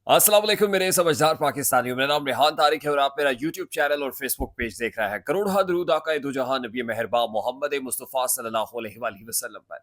अस्सलाम वालेकुम मेरे समझदार पाकिस्तानियों। मेरा नाम रेहान तारिक है और आप मेरा यूट्यूब चैनल और फेसबुक पेज देख रहे हैं। करोड़ दरूद आका दो जहां नबी मेहरबान मोहम्मद मुस्तफ़ा सल्लल्लाहु अलैहि वसल्लम पर।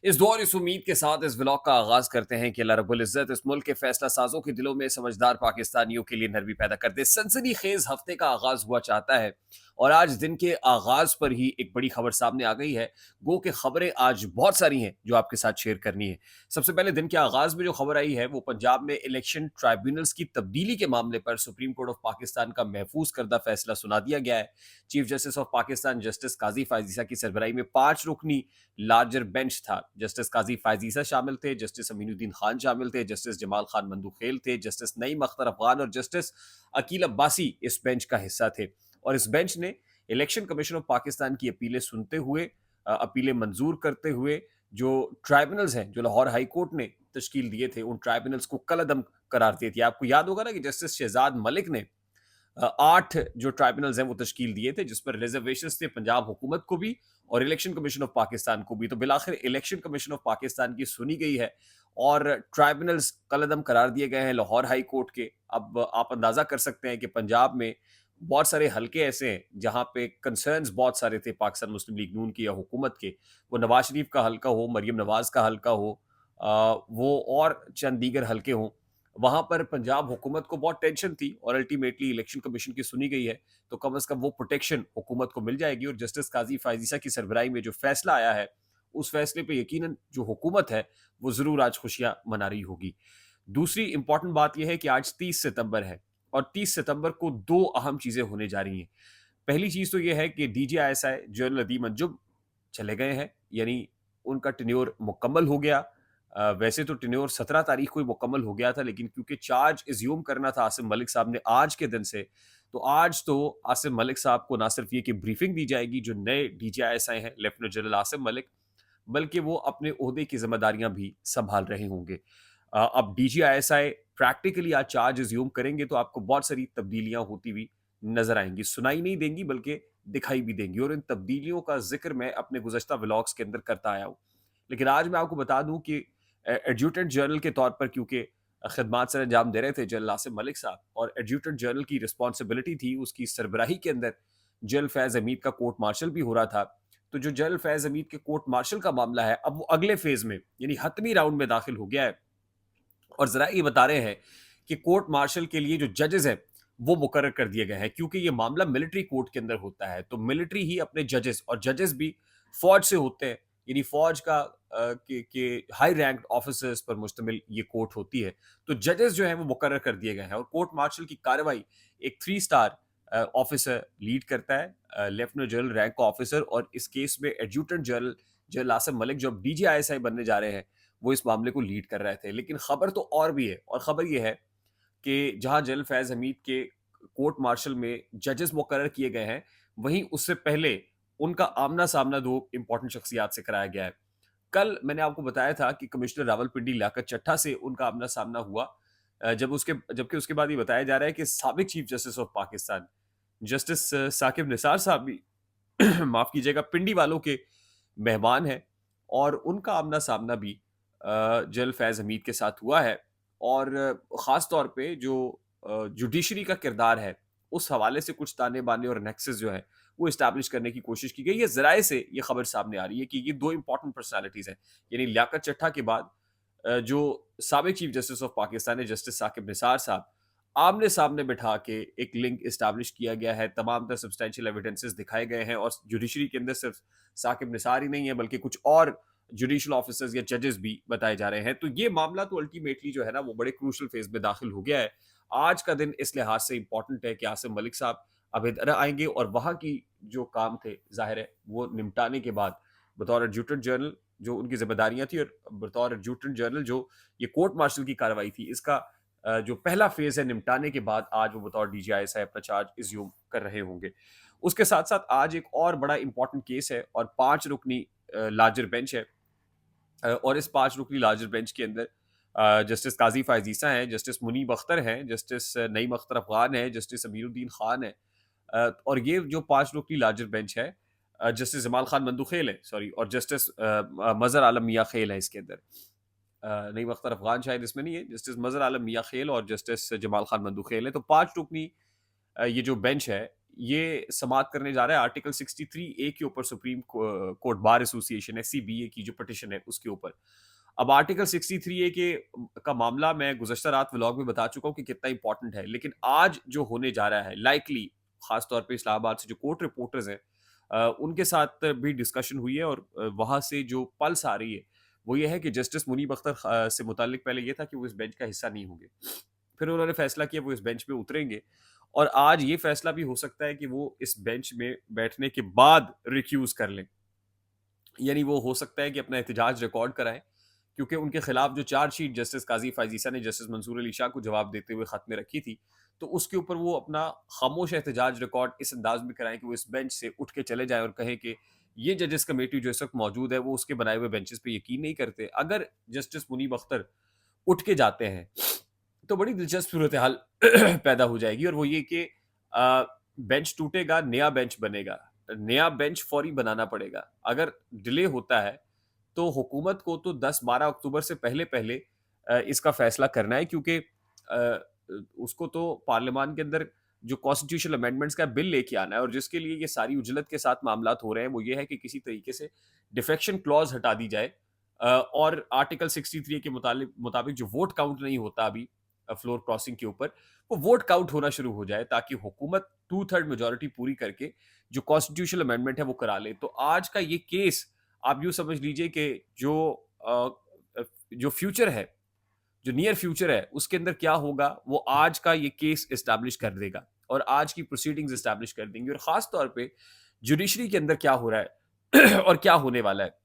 इस दौर इस उम्मीद के साथ इस व्लॉग का आगाज करते हैं कि अल्लाह रब्बुल इज़्ज़त इस मुल्क के फैसला साजों के दिलों में समझदार पाकिस्तानियों के लिए नरमी पैदा कर दे। सनसनी खेज हफ्ते का आगाज हुआ चाहता है और आज दिन के आगाज पर ही एक बड़ी खबर सामने आ गई है। गो के खबरें आज बहुत सारी हैं जो आपके साथ शेयर करनी है। सबसे पहले दिन के आगाज में जो खबर आई है वो पंजाब में इलेक्शन ट्राइब्यूनल्स की तब्दीली के मामले पर सुप्रीम कोर्ट ऑफ पाकिस्तान का महफूज करदा फैसला सुना दिया गया है। Chief justice of Pakistan justice Qazi Faez Isa की सरबराही में 5 रुकनी लार्जर बेंच था। जस्टिस काजी फायजीसा शामिल थे, जस्टिस अमीनुद्दीन खान शामिल थे, जस्टिस जमाल खान मंदूखेल थे, जस्टिस नईम अख्तर अफगान और जस्टिस अकील अब्बासी इस बेंच का हिस्सा थे। और इस बेंच ने इलेक्शन कमीशन ऑफ पाकिस्तान की अपीलें सुनते हुए, अपीलें मंजूर करते हुए, जो ट्राइब्यूनल्स हैं जो लाहौर हाई कोर्ट ने तश्कील दिए थे, उन ट्राइब्यूनल्स को कल अदम करार दिए थे। आपको याद होगा ना कि जस्टिस शहजाद मलिक ने 8 जो ट्राइब्यूनल्स हैं वो तश्कील दिए थे जिस पर रिजर्वेशंस थे पंजाब हुकूमत को भी और इलेक्शन कमीशन ऑफ पाकिस्तान को भी। तो बिलाखिर इलेक्शन कमीशन ऑफ पाकिस्तान की सुनी गई है और ट्राइब्यूनल्स कलअदम करार दिए गए हैं लाहौर हाई कोर्ट के। अब आप अंदाजा कर सकते हैं कि पंजाब में बहुत सारे हलके ऐसे हैं जहां पे कंसर्न्स बहुत सारे थे पाकिस्तान मुस्लिम लीग नून की या हुकूमत के। वो नवाज शरीफ का हलका हो, मरियम नवाज का हलका हो, वो और चंद दीगर हलके हों, वहां पर पंजाब हुकूमत को बहुत टेंशन थी और अल्टीमेटली इलेक्शन कमीशन की सुनी गई है तो कम से कम वो प्रोटेक्शन हुकूमत को मिल जाएगी। और जस्टिस काजी फायजीसा की सरबराही में जो फैसला आया है उस फैसले पे यकीनन जो हुकूमत है वो जरूर आज खुशियां मना रही होगी। दूसरी इंपॉर्टेंट बात यह है कि आज 30 सितंबर है और 30 सितंबर को दो अहम चीजें होने जा रही हैं। पहली चीज तो यह है कि DGISI जनरल अदीम अंजुम चले गए हैं, यानी उनका टेन्योर मुकम्मल हो गया। वैसे तो टेन्योर 17 तारीख को ही मुकम्मल हो गया था, लेकिन क्योंकि चार्ज एज्यूम करना था आसिम मलिक साहब ने आज के दिन से, तो आज तो आसिम मलिक साहब को ना सिर्फ ये कि ब्रीफिंग दी जाएगी जो नए DGISI हैं लेफ्टिनेंट जनरल आसिम मलिक, बल्कि वो अपने ओहदे की जिम्मेदारियां भी संभाल रहे होंगे। अब DGISI प्रैक्टिकली आज चार्ज एज्यूम करेंगे तो आपको बहुत सारी तब्दीलियां होती हुई नजर आएंगी, सुनाई नहीं देंगी बल्कि दिखाई भी देंगी। और इन तब्दीलियों का जिक्र मैं अपने गुज़श्ता व्लॉग्स के अंदर करता आया हूँ, लेकिन आज मैं आपको बता दूं कि एडजुटेंट जनरल के तौर पर क्योंकि खदमात सर अंजाम दे रहे थे जनरल आसिम मलिक साहब, और एडजुटेंट जनरल की रिस्पॉन्सिबिलिटी थी उसकी सरबराही के अंदर जनरल फैज़ हमीद का कोर्ट मार्शल भी हो रहा था। तो जो जनरल फैज़ हमीद के कोर्ट मार्शल का मामला है अब वो अगले फेज में यानी हतमी राउंड में दाखिल हो गया है। और जरा ये बता रहे हैं कि कोर्ट मार्शल के लिए जो जजेस हैं वो मुकर्रर कर दिए गए हैं, क्योंकि ये मामला मिलिट्री कोर्ट के अंदर होता है तो मिलिट्री ही अपने जजेस, और जजेस भी फौज से होते हैं, यानी फौज का के हाई रैंक ऑफिसर्स पर मुश्तमिल ये कोर्ट होती है। तो जजेस जो हैं वो मुकर्रर कर दिए गए हैं और कोर्ट मार्शल की कार्रवाई एक 3 स्टार ऑफिसर लीड करता है, लेफ्टिनेंट जनरल रैंक का ऑफिसर। और इस केस में adjutant general general Asim Malik जो अब DGISI बनने जा रहे हैं वो इस मामले को लीड कर रहे थे। लेकिन खबर तो और भी है, और खबर ये है कि जहां जनरल फैज हमीद के कोर्ट मार्शल में जजेस मुकर्रर किए गए हैं, वहीं उससे पहले उनका आमना सामना दो इंपॉर्टेंट शख्सियात से कराया गया है। कल मैंने आपको बताया था कि कमिश्नर रावलपिंडी लियाकत चट्टा से उनका आमना सामना हुआ, जबकि उसके बाद ये बताया जा रहा है कि साबिक chief justice of Pakistan justice Saqib Nisar साहब भी माफ कीजिएगा पिंडी वालों के मेहमान हैं और उनका आमना सामना भी जनरल फैज हमीद के साथ हुआ है। और ख़ास तौर पे जो जुडिशरी का किरदार है उस हवाले से कुछ ताने बाने और नेक्सस जो है वो इस्टेब्लिश करने की कोशिश की गई है। ज़राए से ये खबर सामने आ रही है कि ये दो इंपॉर्टेंट पर्सनालिटीज़ हैं, यानी लियाकत चट्टा के बाद जो साबिक चीफ जस्टिस ऑफ पाकिस्तान है जस्टिस साकिब निसार साहब, आमने सामने बिठा के एक लिंक इस्टेब्लिश किया गया है, तमाम तर सब्सटेंशियल एविडेंसेस दिखाए गए हैं। और जुडिशरी के अंदर सिर्फ साकिब निसार ही नहीं है बल्कि कुछ और जुडिशल ऑफिसर्स या जजेस भी बताए जा रहे हैं। तो ये मामला तो अल्टीमेटली जो है ना वो बड़े क्रूशल फेज में दाखिल हो गया है। आज का दिन इस लिहाज से इंपॉर्टेंट है कि आसिम मलिक साहब अब इधर आएंगे और वहां की जो काम थे जाहिर है वो निपटाने के बाद बतौर एडजुटेंट जनरल जो उनकी जिम्मेदारियां थी और बतौर एडजुटेंट जनरल जो ये कोर्ट मार्शल की कार्रवाई थी इसका जो पहला फेज है निपटाने के बाद आज वो बतौर DGISI अपना चार्ज इज्यूम कर रहे होंगे। उसके साथ साथ आज एक और बड़ा इंपॉर्टेंट केस है और 5 रुकनी लार्जर बेंच है। और इस 5 रुकनी लार्जर बेंच के अंदर जस्टिस काजी फायजीसा हैं, जस्टिस मुनीब अख्तर हैं, जस्टिस नईम अख्तर अफगान है, जस्टिस अमीरुद्दीन खान है। और ये जो 5 रुकनी लार्जर बेंच है जस्टिस जमाल खान मंदूखेल है, सॉरी, और जस्टिस मजहर आलम मियाँ खेल है इसके अंदर। नईम अख्तर अफगान शायद इसमें नहीं है, जस्टिस मजहर आलम मियां खेल और जस्टिस जमाल खान मंदूखेल है। तो 5 रुकनी ये जो बेंच है, ये समाअत करने जा रहा है आर्टिकल 63A के ऊपर supreme court bar association SCBA की जो पिटिशन है उसके ऊपर। अब आर्टिकल 63A का मामला मैं गुज़श्ता रात व्लॉग में बता चुका हूँ कि कितना इंपॉर्टेंट है। लेकिन आज जो होने जा रहा है लाइकली ख़ास तौर पे इस्लामाबाद से जो कोर्ट रिपोर्टर्स हैं उनके साथ भी डिस्कशन हुई है और वहाँ से जो पल्स आ रही है, वो ये है कि जस्टिस मुनीब अख्तर से मुताल्लिक पहले ये था कि वो इस बेंच का हिस्सा नहीं होंगे। फिर उन्होंने फैसला किया वो इस बेंच पे उतरेंगे और आज ये फैसला भी हो सकता है कि वो इस बेंच में बैठने के बाद रिक्यूज़ कर लें। यानी वो हो सकता है कि अपना एहतजाज रिकॉर्ड कराएँ, क्योंकि उनके खिलाफ जो चार्जशीट जस्टिस काज़ी फ़ाइज़ ने जस्टिस मंसूर अली शाह को जवाब देते हुए ख़त में रखी थी, तो उसके ऊपर वो अपना ख़ामोश एहतजाज रिकॉर्ड इस अंदाज़ में कराएँ कि वो इस बेंच से उठ के चले जाएँ और कहें कि ये जजेस कमेटी जो इस वक़्त मौजूद है, वो उसके बनाए हुए बेंचेस पे यकीन नहीं करते। अगर जस्टिस मुनीब अख्तर उठ के जाते हैं, तो बड़ी दिलचस्प सूरत-ए-हाल पैदा हो जाएगी और वो ये कि बेंच टूटेगा, नया बेंच बनेगा। नया बेंच फौरी बनाना पड़ेगा। अगर डिले होता है, तो हुकूमत को तो 10-12 अक्टूबर से पहले-पहले इसका फैसला करना है क्योंकि उसको तो पार्लियामान के अंदर जो कॉन्स्टिट्यूशनल अमेंडमेंट्स का बिल लेके आना है और जिसके लिए ये सारी उजलत के साथ मामलात हो रहे हैं, वो ये है कि किसी तरीके से डिफेक्शन क्लॉज़ हटा दी जाए और आर्टिकल 63 के मुताबिक जो वोट काउंट नहीं होता अभी फ्लोर क्रॉसिंग के ऊपर, वो वोट काउंट होना शुरू हो जाए ताकि हुकूमत 2/3 मेजॉरिटी पूरी करके जो कॉन्स्टिट्यूशनल अमेंडमेंट है वो करा ले। तो आज का ये केस आप यूँ समझ लीजिए कि जो अ जो फ्यूचर है, जो नियर फ्यूचर है, उसके अंदर क्या होगा, वो आज का ये केस एस्टैब्लिश कर देगा और आज की प्रोसीडिंग्स एस्टैब्लिश कर देंगी और ख़ास तौर पे जुडिशरी के अंदर क्या हो रहा है और क्या होने वाला है।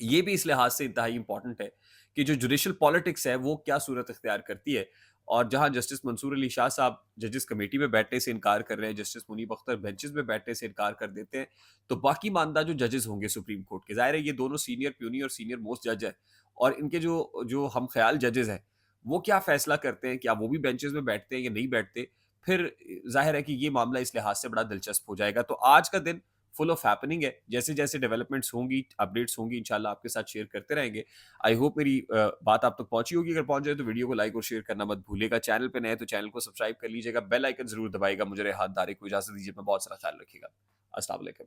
ये भी इस लिहाज से इंतहाई इंपॉर्टेंट है कि जो जुडिशियल पॉलिटिक्स है वो क्या सूरत इख्तियार करती है और जहां जस्टिस मंसूर अली शाह साहब जजेस कमेटी में बैठने से इनकार कर रहे हैं, जस्टिस मुनीब अख्तर बेंचेस में बैठने से इनकार कर देते हैं, तो बाकी मानदा जो जजेस होंगे सुप्रीम कोर्ट के, जाहिर है ये दोनों सीनियर प्यूनी और सीनियर मोस्ट जज है और इनके जो जो हम ख्याल जजेस हैं वो क्या फैसला करते हैं, क्या वो भी बेंचेस में बैठते हैं या नहीं बैठते, फिर जाहिर है कि ये मामला इस लिहाज से बड़ा दिलचस्प हो जाएगा। तो आज का दिन फुल ऑफ हैपनिंग है। जैसे-जैसे डेवलपमेंट्स होंगी, अपडेट्स होंगी इंशाल्लाह आपके साथ शेयर करते रहेंगे। आई होप मेरी बात आप तक पहुँची होगी। अगर पहुँच जाए तो वीडियो को लाइक और शेयर करना मत भूलिएगा। चैनल पे नए हैं तो चैनल को सब्सक्राइब कर लीजिएगा। बेल आइकन ज़रूर दबाइएगा। मुझे रेहान तारिक को इजाज़त दीजिए। अपना बहुत सारा ख्याल रखिएगा। अस्सलाम वालेकुम।